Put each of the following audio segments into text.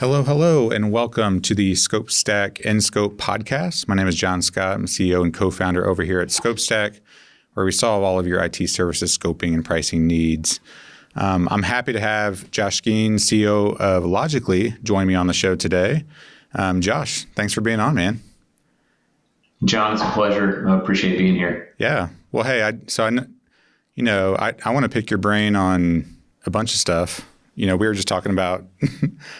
Hello, and welcome to the ScopeStack InScope podcast. My name is John Scott. I'm CEO and co-founder over here at ScopeStack, where we solve all of your IT services scoping and pricing needs. I'm happy to have Josh Skeens, CEO of Logically, join me on the show today. Josh, thanks for being on, man. John, it's a pleasure. I appreciate being here. Yeah. Well, hey, I want to pick your brain on a bunch of stuff. We were just talking about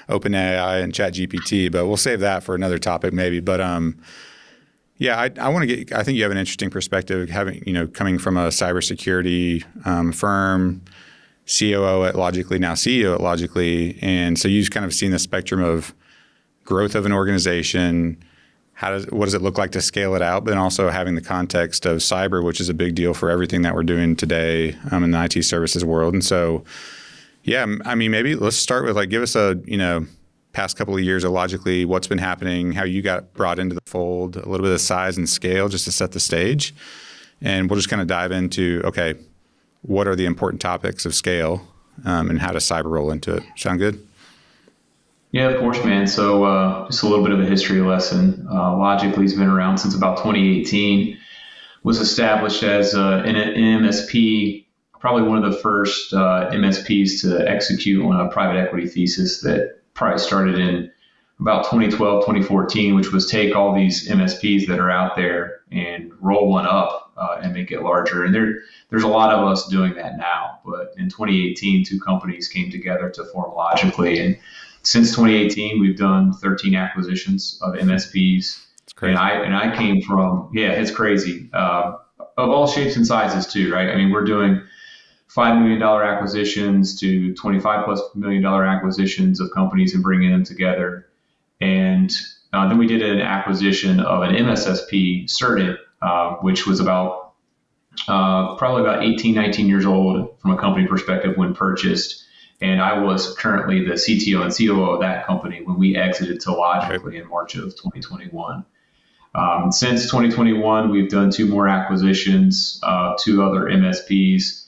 OpenAI and ChatGPT, but we'll save that for another topic maybe. But I want to I think you have an interesting perspective coming from a cybersecurity firm, COO at Logically, now CEO at Logically. And so you've kind of seen the spectrum of growth of an organization. What does it look like to scale it out? But then also having the context of cyber, which is a big deal for everything that we're doing today in the IT services world. And so, yeah, I mean, maybe let's start with give us a, past couple of years of Logically, what's been happening, how you got brought into the fold, a little bit of size and scale just to set the stage. And we'll just kind of dive into, okay, what are the important topics of scale and how does cyber roll into it? Sound good? Yeah, of course, man. So just a little bit of a history lesson. Logically's been around since about 2018, was established as an MSP, probably one of the first MSPs to execute on a private equity thesis that probably started in about 2012, 2014, which was take all these MSPs that are out there and roll one up and make it larger. And there's a lot of us doing that now. But in 2018, two companies came together to form Logically. And since 2018, we've done 13 acquisitions of MSPs. It's crazy. And I came from, it's crazy, of all shapes and sizes too, right? I mean, we're doing $5 million acquisitions to $25+ million acquisitions of companies and bringing them together. And then we did an acquisition of an MSSP, Certain, which was probably about 18, 19 years old from a company perspective when purchased. And I was currently the CTO and COO of that company when we exited to Logically in March of 2021. Since 2021, we've done two more acquisitions, two other MSPs.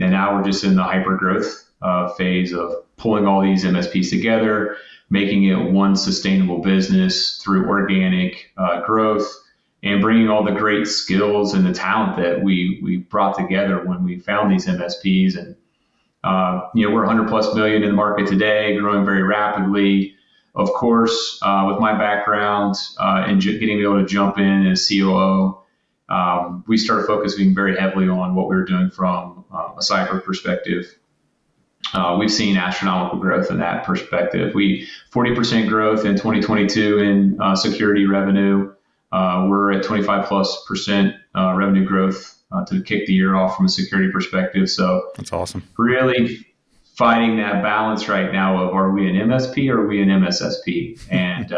And now we're just in the hyper growth phase of pulling all these MSPs together, making it one sustainable business through organic growth, and bringing all the great skills and the talent that we brought together when we found these MSPs. And we're 100+ million in the market today, growing very rapidly. Of course, with my background and getting able to jump in as COO, we started focusing very heavily on what we were doing from a cyber perspective. We've seen astronomical growth in that perspective. 40% growth in 2022 in security revenue. We're at 25+% revenue growth to kick the year off from a security perspective. So that's awesome. Really fighting that balance right now of, are we an MSP or are we an MSSP? And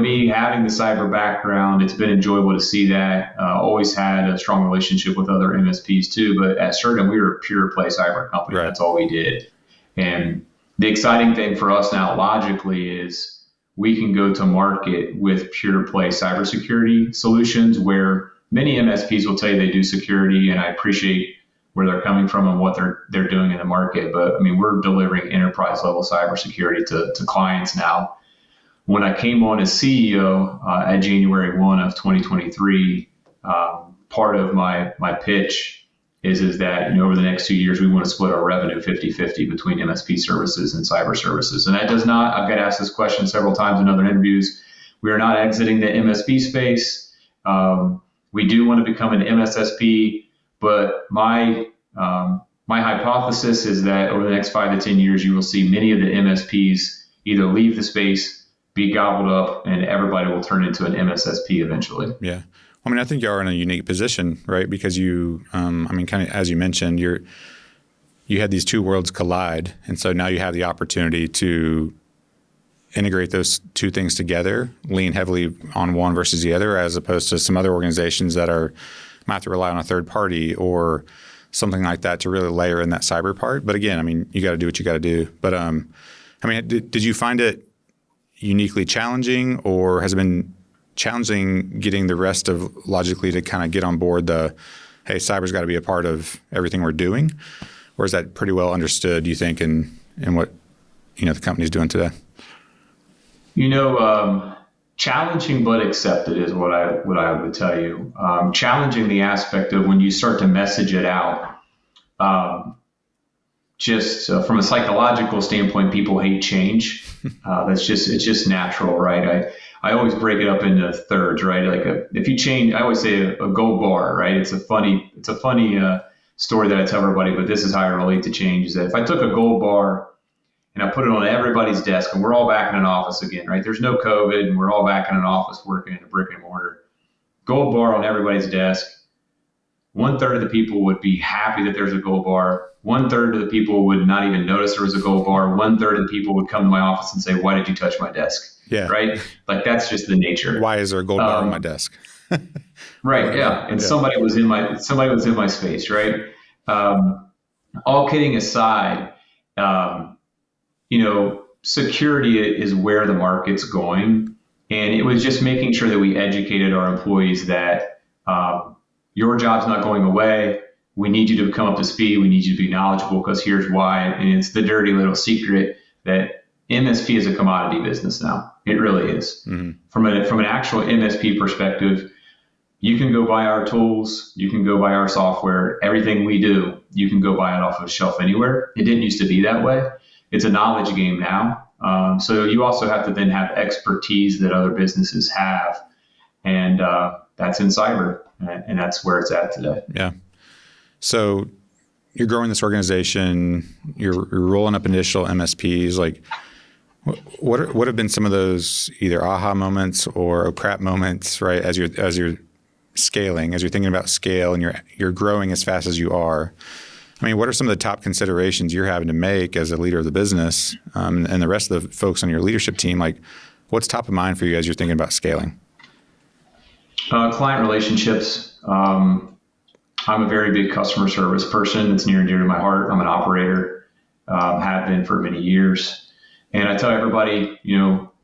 me having the cyber background, it's been enjoyable to see that. Always had a strong relationship with other MSPs too, but at Certain, we were a pure play cyber company. Right. That's all we did. And the exciting thing for us now, Logically, is we can go to market with pure play cybersecurity solutions where many MSPs will tell you they do security, and I appreciate where they're coming from and what they're doing in the market. But I mean, we're delivering enterprise level cybersecurity to clients now. When I came on as CEO at January 1 of 2023, part of my pitch is that over the next 2 years, we want to split our revenue 50-50 between MSP services and cyber services. And that does not, I've got asked this question several times in other interviews, we are not exiting the MSP space. We do want to become an MSSP, but my hypothesis is that over the next 5 to 10 years, you will see many of the MSPs either leave the space, be gobbled up, and everybody will turn into an MSSP eventually. Yeah. I mean, I think you are in a unique position, right? Because you, kind of as you mentioned, you had these two worlds collide. And so now you have the opportunity to integrate those two things together, lean heavily on one versus the other, as opposed to some other organizations that might have to rely on a third party or something like that to really layer in that cyber part. But again, I mean, you got to do what you got to do. But did you find it uniquely challenging, or has it been challenging getting the rest of Logically to kind of get on board hey, cyber's got to be a part of everything we're doing? Or is that pretty well understood, you think, in what the company's doing today? Challenging but accepted is what I would tell you. Challenging the aspect of when you start to message it out. From a psychological standpoint, people hate change. It's just natural, right? I always break it up into thirds, right? If you change, I always say a gold bar, right? It's a funny story that I tell everybody, but this is how I relate to change. Is that if I took a gold bar and I put it on everybody's desk, and we're all back in an office again, right? There's no COVID, and we're all back in an office working in a brick and mortar. Gold bar on everybody's desk. 1/3 of the people would be happy that there's a gold bar. 1/3 of the people would not even notice there was a gold bar. 1/3 of the people would come to my office and say, "Why did you touch my desk?" Yeah. Right? That's just the nature. Why is there a gold bar on my desk? Right. Yeah. And somebody was in my space, right? All kidding aside, security is where the market's going. And it was just making sure that we educated our employees that your job's not going away. We need you to come up to speed. We need you to be knowledgeable because here's why. And it's the dirty little secret that MSP is a commodity business now. It really is. Mm-hmm. From an actual MSP perspective, you can go buy our tools. You can go buy our software. Everything we do, you can go buy it off of the shelf anywhere. It didn't used to be that way. It's a knowledge game now. So you also have to then have expertise that other businesses have. And that's in cyber. And that's where it's at today. Yeah. So you're growing this organization. You're rolling up initial MSPs. What have been some of those either aha moments or oh crap moments, right? As you're scaling, as you're thinking about scale, and you're growing as fast as you are. I mean, what are some of the top considerations you're having to make as a leader of the business, and the rest of the folks on your leadership team? What's top of mind for you as you're thinking about scaling? Client relationships. I'm a very big customer service person. It's near and dear to my heart. I'm an operator, have been for many years. And I tell everybody,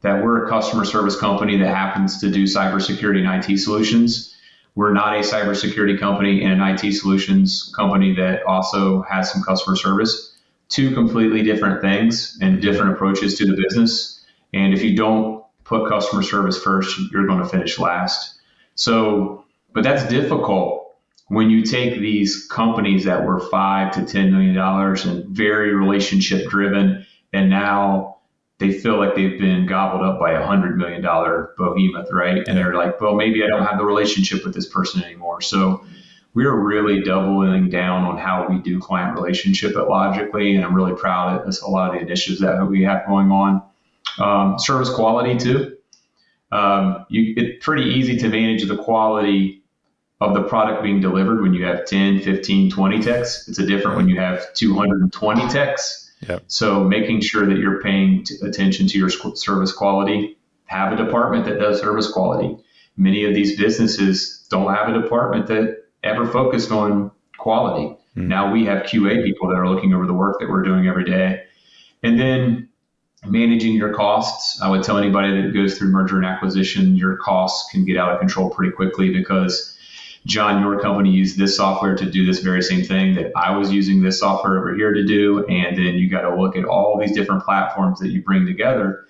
that we're a customer service company that happens to do cybersecurity and IT solutions. We're not a cybersecurity company and an IT solutions company that also has some customer service. Two completely different things and different approaches to the business. And if you don't put customer service first, you're going to finish last. But that's difficult when you take these companies that were $5 to $10 million and very relationship driven, and now they feel like they've been gobbled up by $100 million behemoth, right? And they're like, well, maybe I don't have the relationship with this person anymore. So we're really doubling down on how we do client relationship at Logically, and I'm really proud of a lot of the initiatives that we have going on. Service quality too. It's pretty easy to manage the quality of the product being delivered when you have 10, 15, 20 techs. It's a different when you have 220 techs. Yep. So making sure that you're paying attention to your service quality, have a department that does service quality. Many of these businesses don't have a department that ever focused on quality. Mm. Now we have QA people that are looking over the work that we're doing every day. And then managing your costs. I would tell anybody that goes through merger and acquisition, your costs can get out of control pretty quickly because John, your company used this software to do this very same thing that I was using this software over here to do. And then you got to look at all these different platforms that you bring together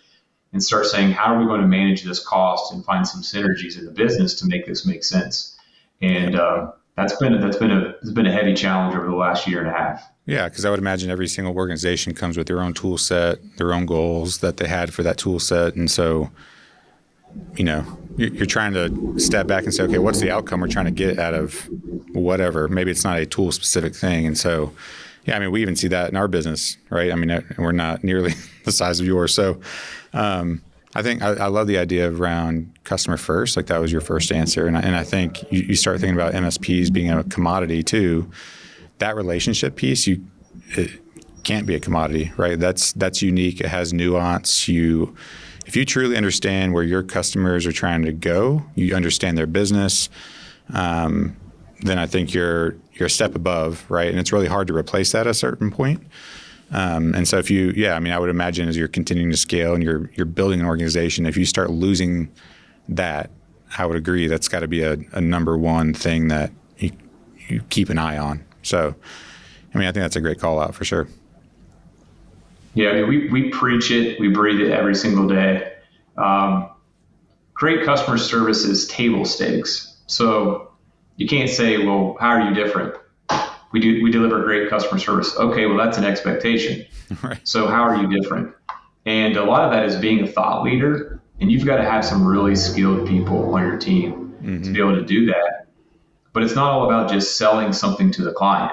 and start saying, how are we going to manage this cost and find some synergies in the business to make this make sense? And that's been a heavy challenge over the last year and a half. Yeah, because I would imagine every single organization comes with their own tool set, their own goals that they had for that tool set. And so, you're trying to step back and say, okay, what's the outcome we're trying to get out of whatever? Maybe it's not a tool specific thing. And so, we even see that in our business, right? We're not nearly the size of yours. So I think I love the idea around customer first, like that was your first answer. And I think you start thinking about MSPs being a commodity too. That relationship piece, it can't be a commodity, right? That's unique. It has nuance. If you truly understand where your customers are trying to go, you understand their business, then I think you're a step above, right? And it's really hard to replace that at a certain point. And so I would imagine as you're continuing to scale and you're building an organization, if you start losing that, I would agree that's got to be a number one thing that you keep an eye on. So, I think that's a great call out for sure. Yeah, I mean, we preach it, we breathe it every single day. Um, Great customer service is table stakes. So you can't say, well, how are you different? We deliver great customer service. Okay, well, that's an expectation. Right. So how are you different? And a lot of that is being a thought leader, and you've got to have some really skilled people on your team to be able to do that. But it's not all about just selling something to the client.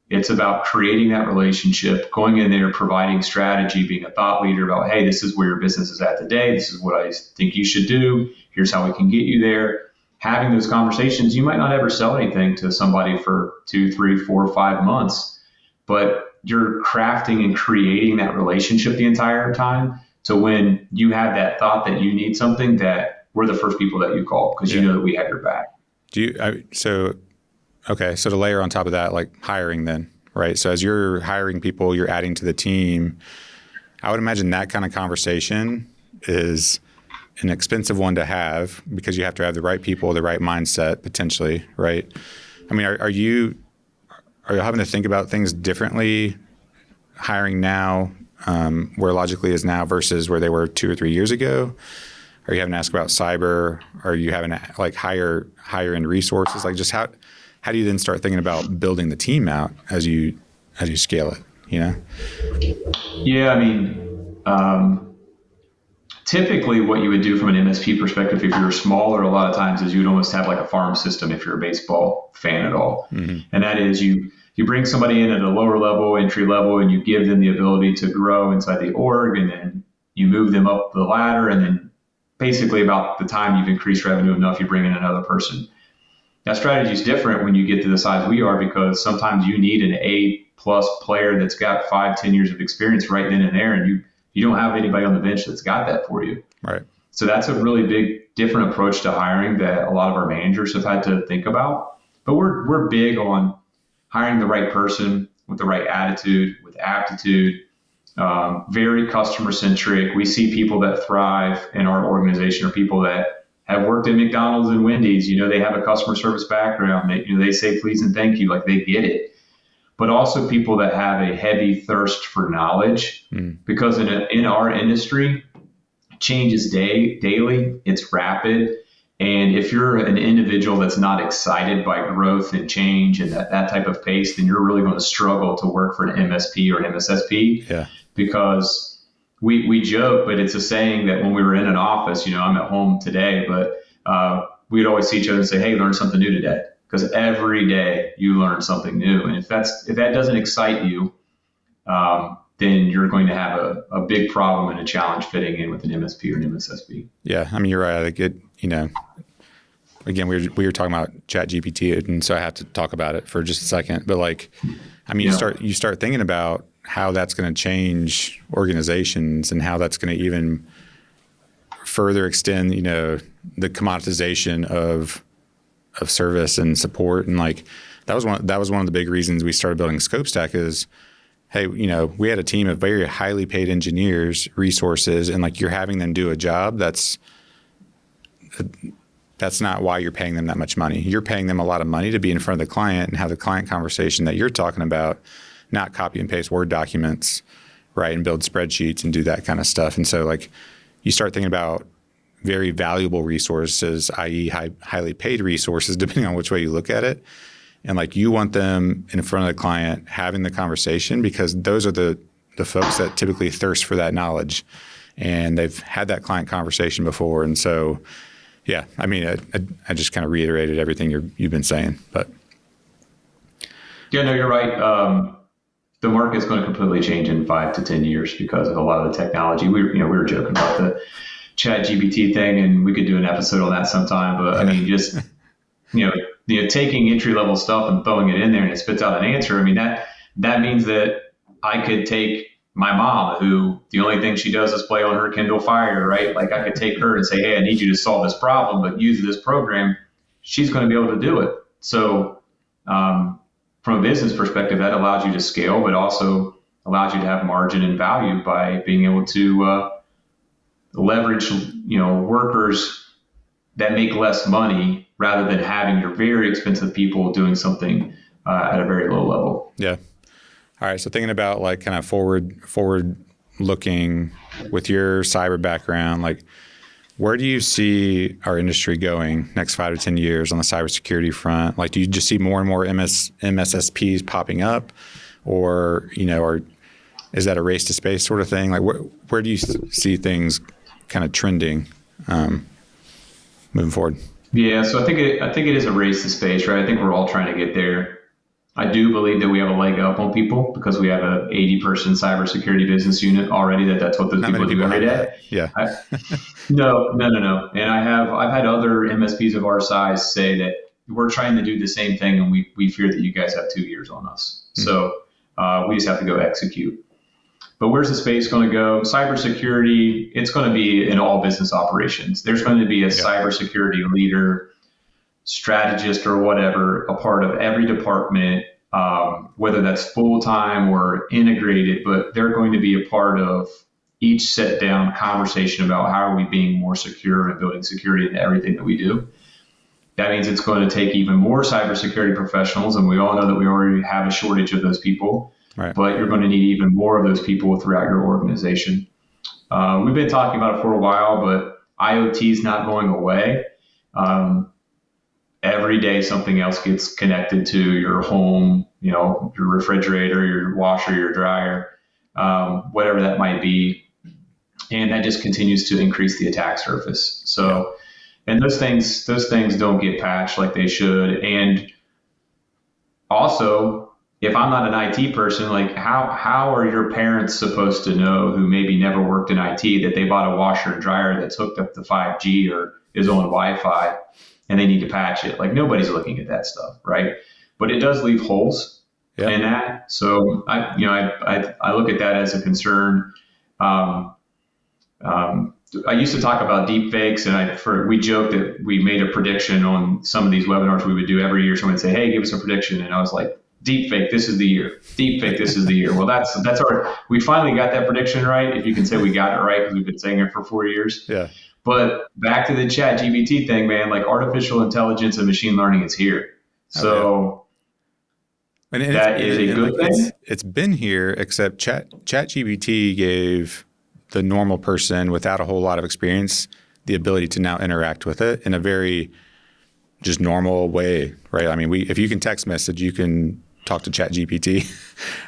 It's about creating that relationship, going in there, providing strategy, being a thought leader about, hey, this is where your business is at today. This is what I think you should do. Here's how we can get you there. Having those conversations, you might not ever sell anything to somebody for 2, 3, 4, 5 months, but you're crafting and creating that relationship the entire time to when you have that thought that you need something, that we're the first people that you call because you know that we have your back. Okay, so to layer on top of that, like hiring then, right? So as you're hiring people, you're adding to the team, I would imagine that kind of conversation is an expensive one to have because you have to have the right people, the right mindset potentially, right? I mean, are you having to think about things differently hiring now, where Logically is now versus where they were 2 or 3 years ago? Are you having to ask about cyber? Are you having to like hire end resources? Like just how do you then start thinking about building the team out as you scale it? You know? Yeah, I mean, typically what you would do from an MSP perspective, if you're smaller, a lot of times is you'd almost have like a farm system if you're a baseball fan at all. Mm-hmm. And that is you bring somebody in at a lower level, entry level, and you give them the ability to grow inside the org, and then you move them up the ladder, and then basically about the time you've increased revenue enough, you bring in another person. That strategy is different when you get to the size we are, because sometimes you need an A+ player that's got 5-10 years of experience right then and there, and you don't have anybody on the bench that's got that for you. Right. So that's a really big different approach to hiring that a lot of our managers have had to think about. But we're big on hiring the right person with the right attitude, with aptitude, very customer centric. We see people that thrive in our organization are people that have worked at McDonald's and Wendy's. You know, they have a customer service background. They say please and thank you, like they get it. But also people that have a heavy thirst for knowledge, because in our industry, change is daily. It's rapid. And if you're an individual that's not excited by growth and change and that type of pace, then you're really going to struggle to work for an MSP or an MSSP. Yeah. Because we joke, but it's a saying that when we were in an office, you know, I'm at home today, but we'd always see each other and say, hey, learn something new today. Because every day you learn something new. And if that doesn't excite you, then you're going to have a big problem and a challenge fitting in with an MSP or an MSSP. Yeah, I mean, you're right. Like again, we were talking about ChatGPT, and so I have to talk about it for just a second. But like, I mean, you start thinking about how that's going to change organizations and how that's going to even further extend, you know, the commoditization of service and support. And like that was one of the big reasons we started building ScopeStack is, hey, you know, we had a team of very highly paid engineers, resources, and like you're having them do a job that's not why you're paying them that much money. You're paying them a lot of money to be in front of the client and have the client conversation that you're talking about, not copy and paste Word documents, right, and build spreadsheets and do that kind of stuff. And so like you start thinking about very valuable resources, i.e. highly paid resources, depending on which way you look at it. And like you want them in front of the client having the conversation because those are the folks that typically thirst for that knowledge. And they've had that client conversation before. And so, yeah, I mean, I just kind of reiterated everything you've been saying. But yeah, no, you're right. The market's going to completely change in 5 to 10 years because of a lot of the technology. We were joking about the ChatGPT thing, and we could do an episode on that sometime. But I mean, just you know, taking entry level stuff and throwing it in there and it spits out an answer. I mean, that means that I could take my mom, who the only thing she does is play on her Kindle Fire, right? Like I could take her and say, hey, I need you to solve this problem, but use this program. She's going to be able to do it. So from a business perspective, that allows you to scale, but also allows you to have margin and value by being able to leverage, you know, workers that make less money rather than having your very expensive people doing something at a very low level. Yeah. All right. So thinking about like kind of forward looking with your cyber background, like where do you see our industry going next 5 to 10 years on the cybersecurity front? Like, do you just see more and more MSSPs popping up, or is that a race to space sort of thing? Like, where do you see things kind of trending moving forward? Yeah, so I think it is a race to space, right? I think we're all trying to get there. I do believe that we have a leg up on people because we have a 80-person cybersecurity business unit already. That's what those Not people many do every day. that. Yeah. No. And I've had other MSPs of our size say that we're trying to do the same thing, and we fear that you guys have 2 years on us. Mm-hmm. So we just have to go execute. But where's the space going to go? Cybersecurity, it's going to be in all business operations. There's going to be a cybersecurity leader, strategist, or whatever, a part of every department, whether that's full-time or integrated, but they're going to be a part of each sit-down conversation about how are we being more secure and building security into everything that we do. That means it's going to take even more cybersecurity professionals, and we all know that we already have a shortage of those people. Right. But you're going to need even more of those people throughout your organization. We've been talking about it for a while, but IoT is not going away. Every day something else gets connected to your home, your refrigerator, your washer, your dryer, whatever that might be. And that just continues to increase the attack surface. So, and those things don't get patched like they should. And also, if I'm not an IT person, like how are your parents supposed to know, who maybe never worked in IT, that they bought a washer and dryer that's hooked up to 5G or is on Wi-Fi and they need to patch it? Like, nobody's looking at that stuff, right? But it does leave holes in that. So I look at that as a concern. I used to talk about deep fakes, and we joked that we made a prediction on some of these webinars we would do every year. Someone would say, "Hey, give us a prediction," and I was like, deep fake, this is the year. Deep fake, this is the year. Well, that's we finally got that prediction right, if you can say we got it right, because we've been saying it for 4 years. Yeah. But back to the ChatGPT thing, man, like artificial intelligence and machine learning is here. So that is a good thing. It's been here, except ChatGPT gave the normal person without a whole lot of experience the ability to now interact with it in a very just normal way, right? I mean, if you can text message, you can talk to ChatGPT,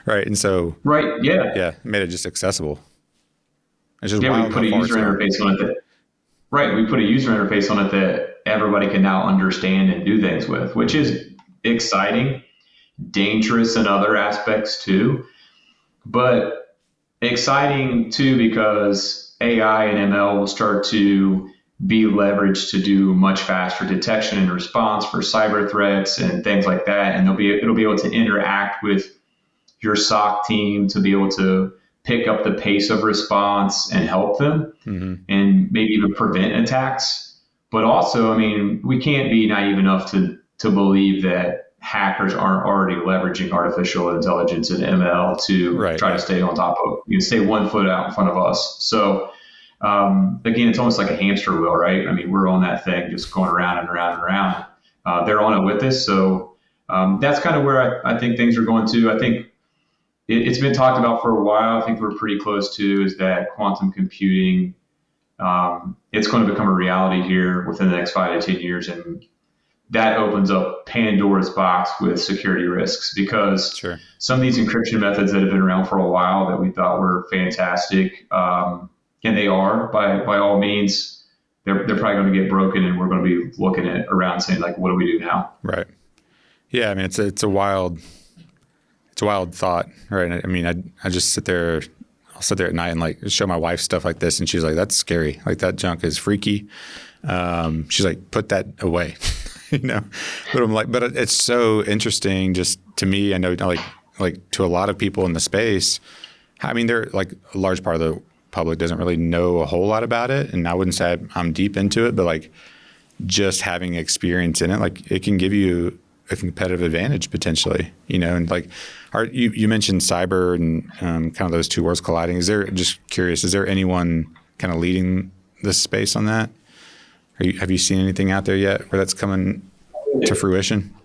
right? And so, it made it just accessible. It's just we put a user interface on it we put a user interface on it that everybody can now understand and do things with, which is exciting, dangerous in other aspects too, but exciting too because AI and ML will start to be leveraged to do much faster detection and response for cyber threats and things like that. And it'll be able to interact with your SOC team to be able to pick up the pace of response and help them, and maybe even prevent attacks. But also, I mean, we can't be naive enough to believe that hackers aren't already leveraging artificial intelligence and ML to try to stay on top of, stay 1 foot out in front of us. So again, it's almost like a hamster wheel, right? I mean, we're on that thing just going around and around and around. They're on it with us. So that's kind of where I think things are going to. I think it's been talked about for a while. I think we're pretty close to is that quantum computing, it's going to become a reality here within the next 5 to 10 years. And that opens up Pandora's box with security risks, because some of these encryption methods that have been around for a while that we thought were fantastic, and they are by all means, they're probably going to get broken, and we're going to be looking at around saying, like, what do we do now? Right. Yeah. I mean, it's a wild thought, right? I mean, I just I'll sit there at night and like show my wife stuff like this, and she's like, "That's scary. Like, that junk is freaky." She's like, "Put that away," But I'm like, but it's so interesting just to me. I know like to a lot of people in the space. I mean, they're like a large part of the public doesn't really know a whole lot about it, and I wouldn't say I'm deep into it, but like just having experience in it, like it can give you a competitive advantage potentially, and like you mentioned cyber and kind of those two worlds colliding. Just curious, is there anyone kind of leading this space on that? Have you seen anything out there yet where that's coming to fruition?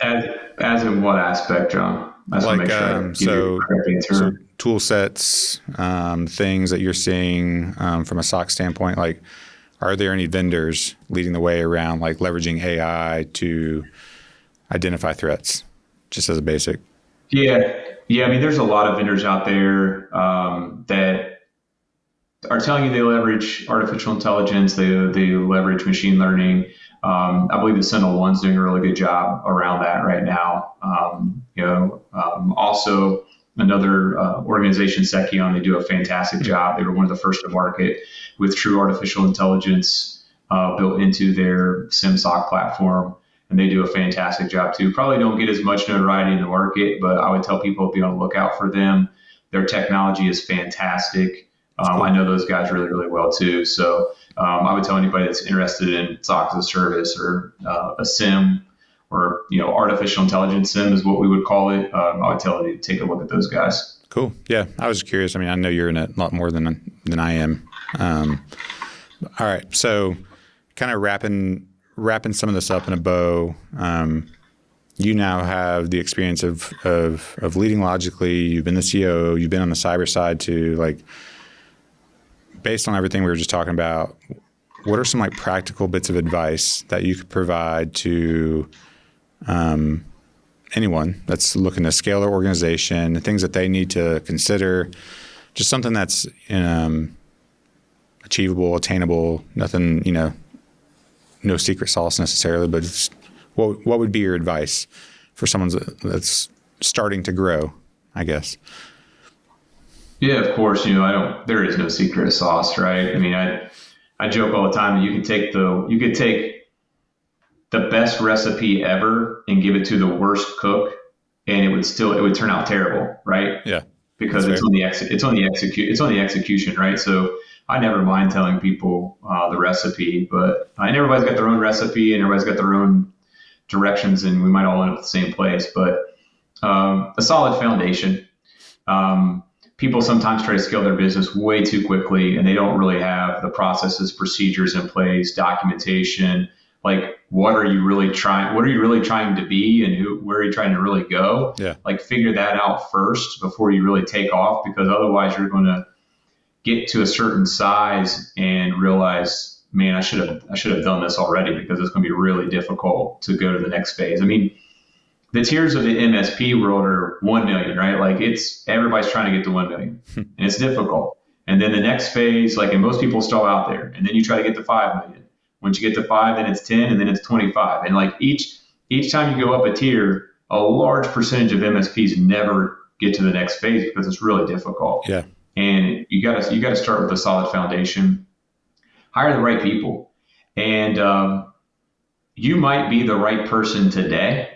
As in what aspect, John? I just want to make sure I give you the correct answer. So tool sets, things that you're seeing from a SOC standpoint, like are there any vendors leading the way around like leveraging AI to identify threats, just as a basic? Yeah. I mean, there's a lot of vendors out there that are telling you they leverage artificial intelligence, they leverage machine learning. I believe the SentinelOne's doing a really good job around that right now. Also another organization, Sekion, they do a fantastic job. They were one of the first to market with true artificial intelligence built into their SIEM/SOC platform, and they do a fantastic job too. Probably don't get as much notoriety in the market, but I would tell people to be on the lookout for them. Their technology is fantastic. I know those guys really, really well too. So I would tell anybody that's interested in SOC as a service or a SIM, or artificial intelligence SIM is what we would call it. I would tell you to take a look at those guys. Cool. Yeah, I was curious. I mean, I know you're in it a lot more than I am. All right, so kind of wrapping some of this up in a bow. You now have the experience of leading logically. You've been the COO. You've been on the cyber side too. Like, based on everything we were just talking about, what are some like practical bits of advice that you could provide to anyone that's looking to scale their organization, the things that they need to consider, just something that's achievable, attainable, nothing, no secret sauce necessarily, but it's, what would be your advice for someone that's starting to grow, I guess? Yeah, of course. There is no secret sauce, right? I mean, I joke all the time that you could take the best recipe ever and give it to the worst cook, and it would turn out terrible, right? Yeah. Because it's on the execution, right? So I never mind telling people the recipe, but and everybody's got their own recipe and everybody's got their own directions, and we might all end up at the same place. But a solid foundation. People sometimes try to scale their business way too quickly, and they don't really have the processes, procedures in place, documentation. Like, what are you really trying to be, and where are you trying to really go? Yeah. Like, figure that out first before you really take off, because otherwise you're going to get to a certain size and realize, man, I should have done this already, because it's going to be really difficult to go to the next phase. I mean, the tiers of the MSP world are 1 million, right? Like, everybody's trying to get to 1 million, and it's difficult. And then the next phase, and most people stall out there, and then you try to get to 5 million. Once you get to 5, then it's 10, and then it's 25. And each time you go up a tier, a large percentage of MSPs never get to the next phase because it's really difficult. Yeah. And you got to start with a solid foundation. Hire the right people, and you might be the right person today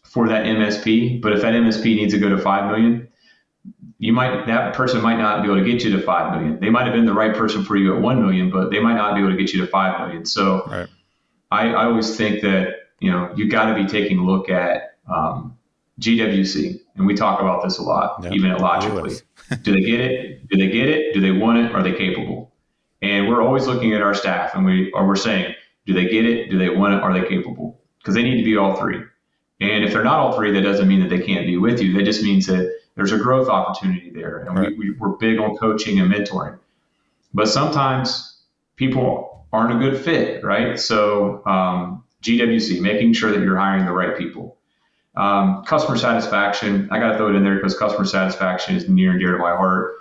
for that MSP, but if that MSP needs to go to 5 million, that person might not be able to get you to 5 million. They might have been the right person for you at 1 million, but they might not be able to get you to 5 million. So right. I always think that, you got to be taking a look at GWC. And we talk about this a lot, even at Logically. Do they get it? Do they get it? Do they want it? Are they capable? And we're always looking at our staff, and we're saying, do they get it? Do they want it? Are they capable? Because they need to be all three. And if they're not all three, that doesn't mean that they can't be with you. That just means that there's a growth opportunity there. And right. we're big on coaching and mentoring. But sometimes people aren't a good fit, right? So GWC, making sure that you're hiring the right people. Customer satisfaction, I got to throw it in there because customer satisfaction is near and dear to my heart.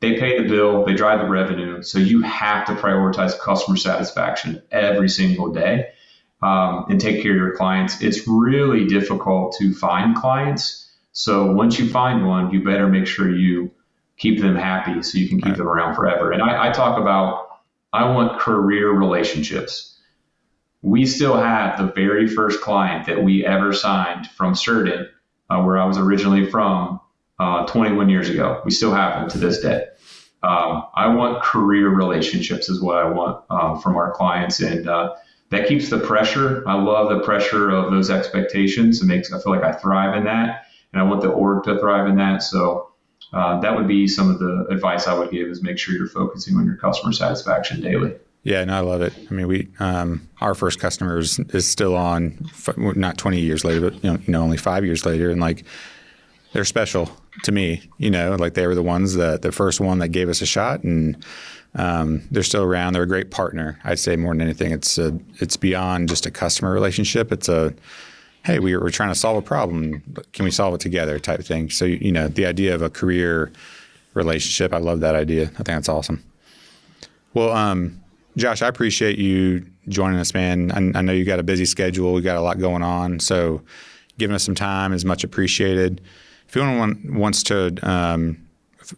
They pay the bill, they drive the revenue. So you have to prioritize customer satisfaction every single day. And take care of your clients. It's really difficult to find clients. So once you find one, you better make sure you keep them happy so you can keep them around forever. And I talk about, I want career relationships. We still have the very first client that we ever signed from Certain, where I was originally from 21 years ago. We still have them to this day. I want career relationships is what I want from our clients. And that keeps the pressure. I love the pressure of those expectations. I feel like I thrive in that, and I want the org to thrive in that. So that would be some of the advice I would give, is make sure you're focusing on your customer satisfaction daily. Yeah, no, I love it. I mean, our first customer is still on, not 20 years later, but only 5 years later, and they're special to me, like they were the ones the first one that gave us a shot, and they're still around. They're a great partner. I'd say more than anything, it's beyond just a customer relationship. It's hey, we're trying to solve a problem. Can we solve it together type of thing? So, the idea of a career relationship, I love that idea. I think that's awesome. Well, Josh, I appreciate you joining us, man. I know you got a busy schedule. We got a lot going on. So giving us some time is much appreciated. If anyone wants to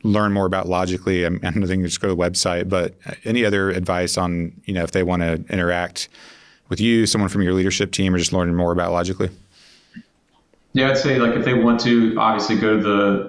learn more about Logically, I don't think just go to the website, but any other advice on, if they want to interact with you, someone from your leadership team, or just learning more about Logically? Yeah, I'd say if they want to, obviously go to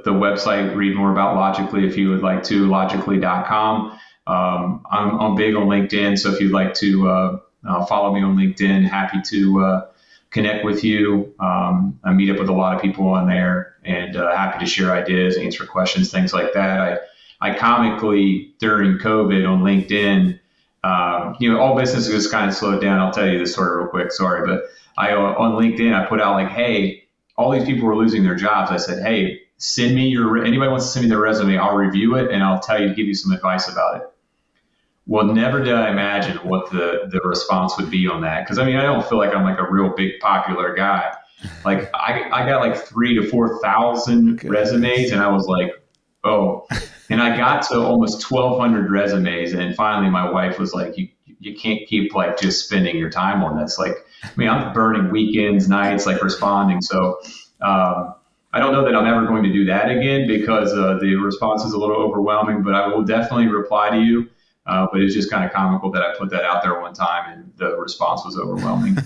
the website, read more about Logically if you would like to, logically.com. I'm big on LinkedIn, so if you'd like to follow me on LinkedIn, happy to connect with you. I meet up with a lot of people on there, and happy to share ideas, answer questions, things like that. I comically, during COVID on LinkedIn, all businesses just kind of slowed down. I'll tell you this story real quick. Sorry, but on LinkedIn, I put out hey, all these people were losing their jobs. I said, hey, send me anybody wants to send me their resume, I'll review it and I'll give you some advice about it. Well, never did I imagine what the response would be on that. Because I don't feel like I'm a real big popular guy. I got 3,000 to 4,000 resumes, and I was oh. And I got to almost 1,200 resumes, and finally my wife was like, you can't keep just spending your time on this. I'm burning weekends, nights, responding. So I don't know that I'm ever going to do that again, because the response is a little overwhelming, but I will definitely reply to you. But it's just kind of comical that I put that out there one time and the response was overwhelming.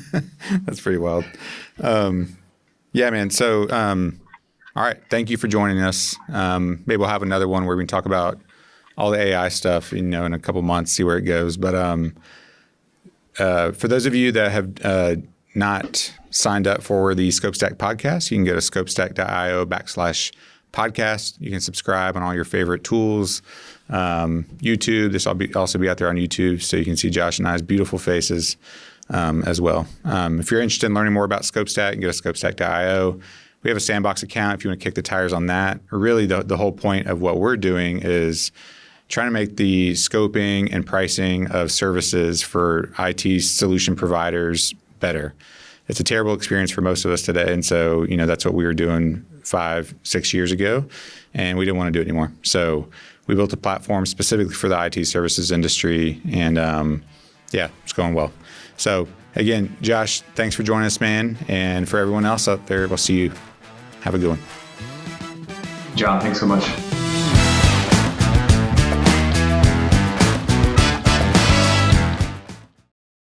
That's pretty wild. Yeah, man. So, all right. Thank you for joining us. Maybe we'll have another one where we can talk about all the AI stuff, in a couple months, see where it goes. But for those of you that have not signed up for the ScopeStack podcast, you can go to scopestack.io/podcast. You can subscribe on all your favorite tools. YouTube, this will also be out there on YouTube, so you can see Josh and I's beautiful faces as well. If you're interested in learning more about ScopeStack, you can go to scopestack.io. We have a sandbox account if you want to kick the tires on that. Really, the whole point of what we're doing is trying to make the scoping and pricing of services for IT solution providers better. It's a terrible experience for most of us today, and so that's what we were doing 5-6 years ago, and we didn't want to do it anymore. So we built a platform specifically for the IT services industry, and it's going well. So again, Josh, thanks for joining us, man. And for everyone else out there, we'll see you. Have a good one. John, thanks so much.